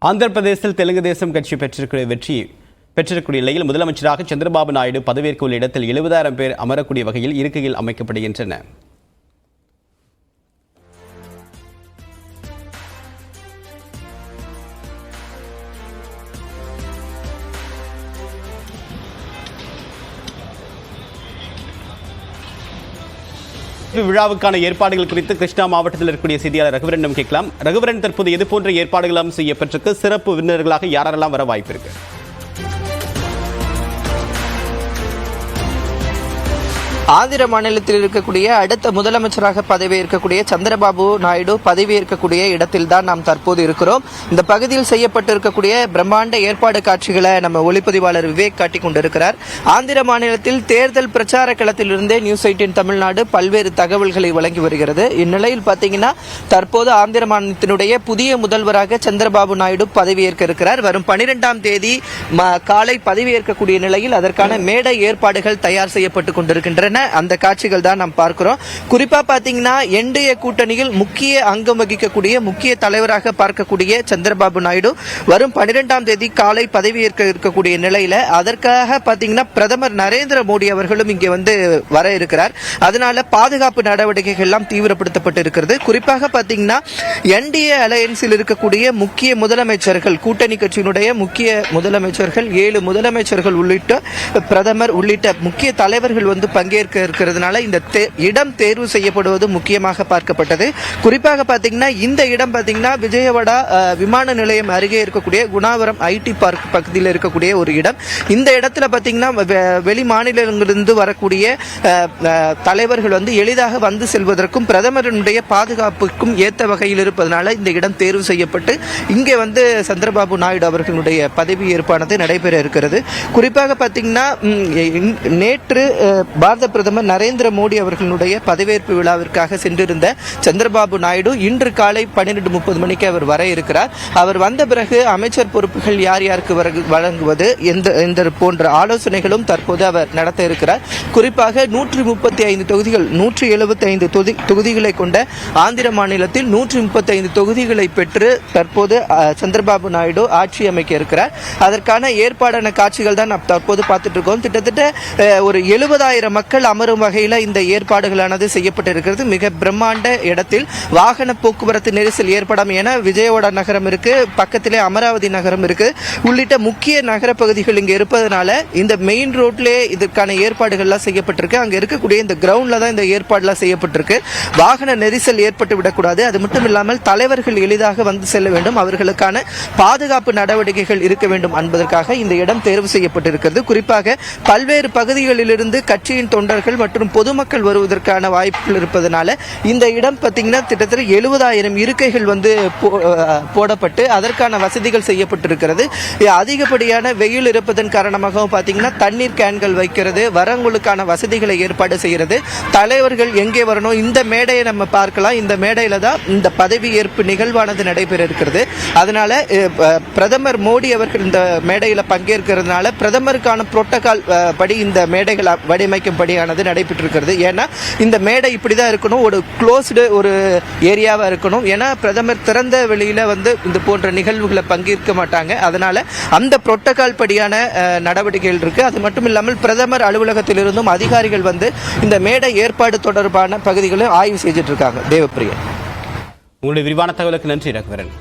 ஆந்திர பிரதேசத்தில் தெலுங்கு தேசம் கட்சி பெற்றிருக்கக்கூடிய நிலையில் முதலமைச்சராக சந்திரபாபு நாயுடு பதவியேற்க உள்ள இடத்தில் 70,000 பேர் அமரக்கூடிய வகையில் இருக்கைகள் அமைக்கப்படுகின்றன. விழாவுக்கான ஏற்பாடுகள் குறித்து கிருஷ்ணா மாவட்டத்தில் இருக்கக்கூடிய செய்தியாளர் ரகுவரனிடம் கேட்கலாம். ரகுவரன், தற்போது எது போன்ற ஏற்பாடுகளும் செய்யப்பட்டிருக்கு? சிறப்பு விருந்தினர்களாக யாரெல்லாம் வர வாய்ப்பு இருக்கு? ஆந்திர மாநிலத்தில் இருக்கக்கூடிய அடுத்த முதலமைச்சராக பதவியேற்கக்கூடிய சந்திரபாபு நாயுடு பதவியேற்கக்கூடிய இடத்தில் தான் நாம் தற்போது இருக்கிறோம். இந்த பகுதியில் செய்யப்பட்டிருக்கக்கூடிய பிரம்மாண்ட ஏற்பாடு காட்சிகளை நம்ம ஒளிப்பதிவாளர் விவேக் காட்டிக் கொண்டிருக்கிறார். ஆந்திர மாநிலத்தில் தேர்தல் பிரச்சார களத்திலிருந்தே நியூஸ் 18 தமிழ்நாடு பல்வேறு தகவல்களை வழங்கி வருகிறது. இந்நிலையில் பார்த்தீங்கன்னா தற்போது ஆந்திர மாநிலத்தினுடைய புதிய முதல்வராக சந்திரபாபு நாயுடு பதவியேற்க இருக்கிறார். வரும் 12ஆம் தேதி காலை பதவியேற்கக்கூடிய நிலையில் அதற்கான மேடை ஏற்பாடுகள் தயார் செய்யப்பட்டுக் கொண்டிருக்கின்றன. அந்த காட்சிகள் தான் நாம் பார்க்கிறோம். குறிப்பா பாத்தீங்கன்னா என்டிஏ கூட்டணியில் முக்கிய அங்கம் வகிக்கக்கூடிய முக்கிய தலைவராக பார்க்கக்கூடிய சந்திரபாபு நாயுடு வரும் 12ஆம் தேதி காலை பதவியேற்க இருக்கக்கூடிய நிலையில அதற்காக பாத்தீங்கன்னா பிரதமர் நரேந்திர மோடி அவர்களும் இங்கே வர இருக்கிறார். அதனால பாதுகாப்பு நடவடிக்கைகள் எல்லாம் தீவிரப்படுத்தப்பட்டு இருக்கிறது. குறிப்பாக பாத்தீங்கன்னா என்டிஏ அலையன்ஸில் இருக்கக்கூடிய முக்கிய முதலமைச்சர்கள், கூட்டணி கட்சியினுடைய முக்கிய முதலமைச்சர்கள் 7 முதலமைச்சர்கள் உள்ளிட்ட பிரதமர் உள்ளிட்ட முக்கிய தலைவர்கள் பங்கேற்க இருக்கிறதுனால இந்த இடம் தேர்வு செய்யப்படுவது முக்கியமாக பார்க்கப்பட்டது. குறிப்பாக பாத்தீங்கன்னா இந்த இடம் பாத்தீங்கன்னா விஜயவாடா விமான நிலையம் அருகே இருக்கக்கூடிய குணாவரம் ஐடி பார்க் பகுதியில் இருக்கக்கூடிய ஒரு இடம். இந்த இடத்துல பாத்தீங்கன்னா வெளி மாநிலங்களிலிருந்து வரக்கூடிய தலைவர்கள் எளிதாக வந்து செல்வதற்கும் பிரதமருடைய பாதுகாப்புக்கும் ஏற்ற வகையில் இருப்பதனால இந்த இடம் தேர்வு செய்யப்பட்டு இங்கே சந்திரபாபு நாயுடு அவர்களுடைய பதவி ஏற்பானது நடைபெற இருக்கிறது. குறிப்பாக பாத்தீங்கன்னா நேற்று பாரத பிரதமர் நரேந்திர மோடி அவர்களுடைய பதவியேற்பு விழாவிற்காக சென்றிருந்த சந்திரபாபு நாயுடு இன்று காலை 12:30 மணிக்கு அவர் வர இருக்கிறார். அவர் வந்த பிறகு அமைச்சர் பொறுப்புகள் யார் யாருக்கு வழங்குவது எந்த போன்ற ஆலோசனைகளும் தற்போது அவர் நடத்த இருக்கிறார். குறிப்பாக 135 தொகுதிகள் 175 தொகுதிகளை கொண்ட ஆந்திர மாநிலத்தில் 135 தொகுதிகளை பெற்று தற்போது சந்திரபாபு நாயுடு ஆட்சி அமைக்க இருக்கிறார். அதற்கான ஏற்பாடான காட்சிகள் தான் நாம் தற்போது பார்த்துட்டு இருக்கோம். கிட்டத்தட்ட ஒரு 70,000 மக்கள் அமரும் வகையில் இந்த ஏற்பாடுகளானது செய்யப்பட்டிருக்கிறது. மிக பிரம்மாண்ட இடத்தில் வாகன போக்குவரத்து நெரிசல் ஏற்படாம, என விஜயவாடா நகரம் இருக்கு, பக்கத்திலே அமராவதி நகரம் இருக்கு, உள்ளிட்ட முக்கிய நகர பகுதிகள் இங்க இருப்பதனால இந்த மெயின் ரோட்ல இதற்கான ஏற்பாடுகள்லாம் செய்யப்பட்டிருக்கு. அங்க இருக்கக்கூடிய இந்த கிரவுண்ட்ல தான் இந்த ஏற்பாடுலாம் செய்யப்பட்டிருக்கு. வாகன நெரிசல் ஏற்பட்டு விடக்கூடாது. அது மட்டும் இல்லாமல் தலைவர்கள் எளிதாக செல்ல வேண்டும், அவர்களுக்கான பாதுகாப்பு நடவடிக்கைகள் இருக்க வேண்டும் என்பதற்காக இந்த இடம் தேர்வு செய்யப்பட்டிருக்கிறது. குறிப்பாக பல்வேறு பகுதிகளிலிருந்து கட்சியின் தொண்டர்கள் மற்றும் பொதுமக்கள் வருவதற்கான வாய்ப்புகள் இருப்பதனால இந்த இடம் பார்த்தீங்கன்னா கிட்டத்தட்ட 70,000 இருக்கைகள் போடப்பட்டு அதற்கான வசதிகள் செய்யப்பட்டிருக்கிறது. அதிகப்படியான வெயில் இருப்பதன் காரணமாக பார்த்தீங்கன்னா தண்ணீர் கேன்கள் வைக்கிறது, வரவங்களுக்கான வசதிகளை ஏற்பாடு செய்கிறது. தலைவர்கள் எங்கே வரணும், இந்த மேடையை நம்ம பார்க்கலாம். இந்த மேடையில தான் இந்த பதவியேற்பு நிகழ்வானது நடைபெற இருக்கிறது. அதனால பிரதமர் மோடி அவர்கள் இந்த மேடையில் பங்கேற்கிறதுனால பிரதமருக்கான புரோட்டோகால் படி இந்த மேடைகள் வடிவமைக்கும்படியானது நடைபெற்றிருக்கிறது. ஏன்னா இந்த மேடை இப்படிதான் இருக்கணும், ஒரு க்ளோஸ்டு ஒரு ஏரியாவா இருக்கணும். ஏன்னா பிரதமர் திறந்த வெளியில இந்த போன்ற நிகழ்வுகளை பங்கேற்க மாட்டாங்க. அதனால அந்த புரோட்டோகால் படியான நடவடிக்கைகள் இருக்கு. அது மட்டும் இல்லாமல் பிரதமர் அலுவலகத்திலிருந்தும் அதிகாரிகள் இந்த மேடை ஏற்பாடு தொடர்பான பகுதிகளை ஆய்வு செய்துட்டு இருக்காங்க. தேவப்பிரியன், உங்களுடைய விரிவான தகவலுக்கு நன்றி ரகுவரன்.